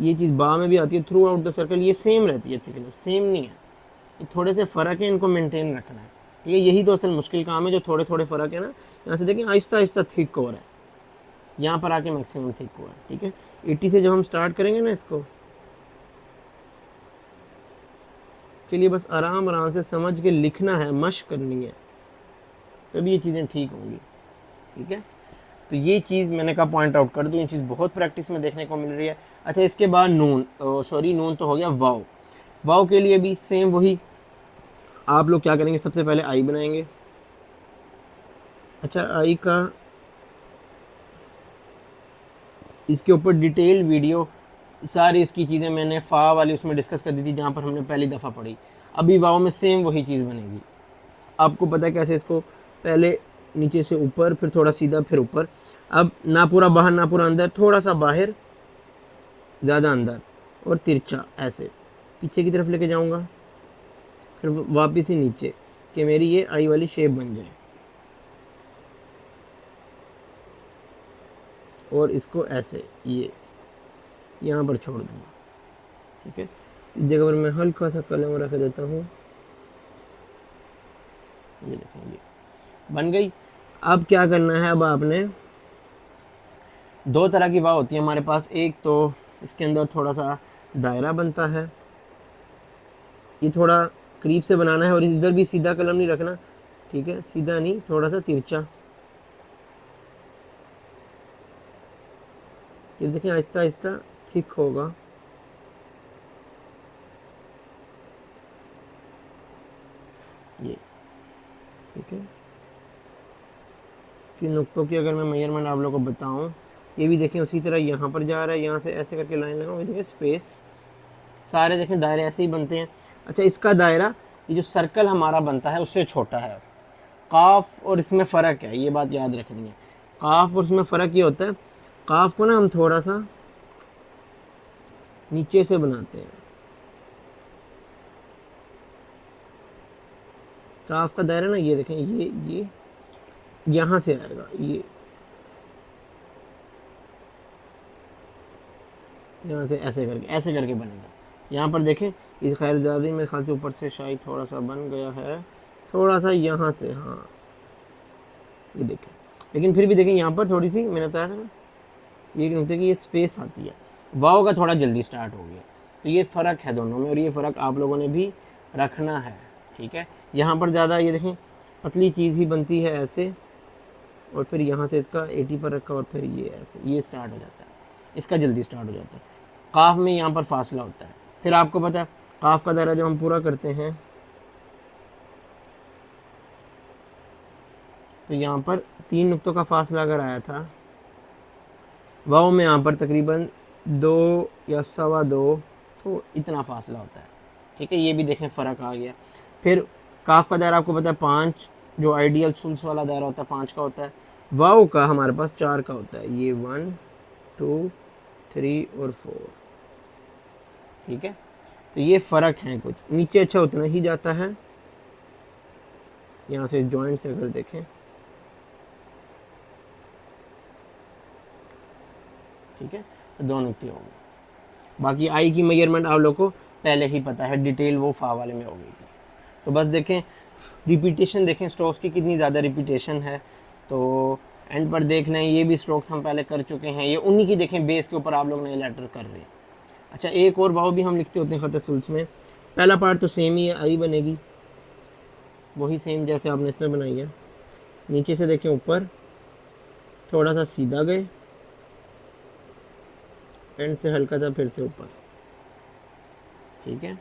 ये चीज़ बा में भी आती है, थ्रू आउट द सर्कल ये सेम रहती है थिकनेस, सेम नहीं है, ये थोड़े से फ़र्क है, इनको मेंटेन रखना है। ठीक है, यही तो असल मुश्किल काम है, जो थोड़े थोड़े फ़र्क है ना, यहाँ से देखें आहिस्ता आहिस्ता थिक हो रहा है, यहाँ पर आके मैक्सिमम थिक हुआ है। ठीक है, 80 से जब हम स्टार्ट करेंगे ना इसको, के लिए बस आराम आराम से समझ के लिखना है, मशक करनी है, तभी ये चीज़ें ठीक होंगी। ठीक है, तो ये चीज़ मैंने कहा पॉइंट आउट कर दूँ, ये चीज़ बहुत प्रैक्टिस में देखने को मिल रही है। अच्छा, इसके बाद नून, सॉरी नून तो हो गया, वाव। वाव के लिए भी सेम वही, आप लोग क्या करेंगे, सबसे पहले आई बनाएंगे। अच्छा, आई का इसके ऊपर डिटेल वीडियो सारी इसकी चीज़ें मैंने फ़ा वाली उसमें डिस्कस कर दी थी, जहाँ पर हमने पहली दफ़ा पढ़ी। अभी वाव में सेम वही चीज़ बनेगी। आपको पता है कैसे, इसको पहले नीचे से ऊपर, फिर थोड़ा सीधा, फिर ऊपर। अब ना पूरा बाहर ना पूरा अंदर, थोड़ा सा बाहर, ज़्यादा अंदर, और तिरछा ऐसे पीछे की तरफ लेके जाऊंगा, फिर वापस ही नीचे, कि मेरी ये आई वाली शेप बन जाए। और इसको ऐसे ये यहाँ पर छोड़ दूंगा। ठीक है, इस जगह पर मैं हल्का सा कलम रख देता हूँ, ये देखेंगे बन गई। अब क्या करना है, अब आपने दो तरह की वाव होती है हमारे पास, एक तो इसके अंदर थोड़ा सा दायरा बनता है, ये थोड़ा करीब से बनाना है, और इधर भी सीधा कलम नहीं रखना। ठीक है, सीधा नहीं, थोड़ा सा तिरछा, ये देखें आहिस्ता आहिस्ता थिक होगा। ये ठीक है, कि नुक्तों की अगर मैं मेजरमेंट आप लोगों को बताऊं, ये भी देखें उसी तरह यहाँ पर जा रहा है, यहाँ से ऐसे करके लाइन लगाऊँ, देखिए स्पेस, सारे देखें दायरे ऐसे ही बनते हैं। अच्छा, इसका दायरा ये जो सर्कल हमारा बनता है उससे छोटा है। काफ और इसमें फ़र्क है, ये बात याद रखनी है। काफ और इसमें फ़र्क ये होता है, काफ को ना हम थोड़ा सा नीचे से बनाते हैं, काफ का दायरा ना, ये देखें, ये यहाँ से आएगा, ये यहाँ से ऐसे करके बनेगा। यहाँ पर देखें, इस खैर ज़्यादा मेरे ख्याल से ऊपर से शायद थोड़ा सा बन गया है, थोड़ा सा यहाँ से, हाँ ये देखें, लेकिन फिर भी देखें यहाँ पर थोड़ी सी मैंने बताया था ना, ये नुकते की ये स्पेस आती है। वाव का थोड़ा जल्दी स्टार्ट हो गया, तो ये फ़र्क है दोनों में, और ये फ़र्क आप लोगों ने भी रखना है। ठीक है, यहाँ पर ज़्यादा ये देखें पतली चीज़ ही बनती है ऐसे, और फिर यहाँ से इसका 80 पर रखा, और फिर ये ऐसे, ये स्टार्ट हो जाता है, इसका जल्दी स्टार्ट हो जाता है। काफ में यहाँ पर फासला होता है। फिर आपको पता है काफ का दायरा जब हम पूरा करते हैं, तो यहाँ पर 3 नुक्तों का फासला अगर आया था, वाव में यहाँ पर तकरीबन 2 या 2.25, तो इतना फासला होता है। ठीक है, ये भी देखें फ़र्क आ गया। फिर काफ का दायरा आपको पता है 5, जो आइडियल सुल्स वाला दायरा होता है 5 का होता है। वाव का हमारे पास 4 का होता है, ये 1 2 3 और 4। ठीक है, तो ये फ़र्क है कुछ, नीचे अच्छा उतना ही जाता है। यहाँ से जॉइंट से अगर देखें, ठीक है, तो 2 नुक्ते होंगे। बाकी आई की मेजरमेंट आप लोग को पहले ही पता है, डिटेल वो फा वाले में हो गई थी। तो बस देखें रिपीटेशन, देखें स्ट्रोक्स की कितनी ज़्यादा रिपीटेशन है, तो एंड पर देख लें, ये भी स्ट्रोक्स हम पहले कर चुके हैं, ये उन्हीं की देखें बेस के ऊपर आप लोग नए लेटर कर रहे हैं। अच्छा, एक और वाव भी हम लिखते होते हैं खत सुल्स में, पहला पार्ट तो सेम ही है, आई बनेगी वही सेम जैसे आपने इसमें बनाई है। नीचे से देखें ऊपर, थोड़ा सा सीधा गए, एंड से हल्का सा फिर से ऊपर। ठीक है,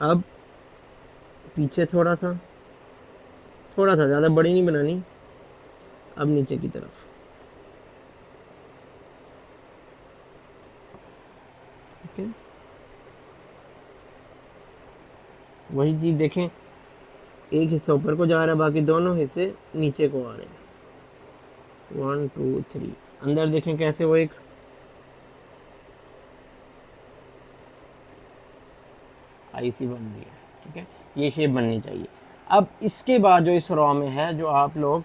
अब पीछे थोड़ा सा ज़्यादा बड़ी नहीं बनानी, अब नीचे की तरफ। ठीक है, वही चीज़ देखें, एक हिस्सा ऊपर को जा रहा है, बाकी दोनों हिस्से नीचे को आ रहे हैं। 1 2 3, अंदर देखें कैसे वो एक आई सी बन रही है। ठीक है, ये शेप बननी चाहिए। अब इसके बाद जो इस रॉ में है, जो आप लोग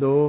2،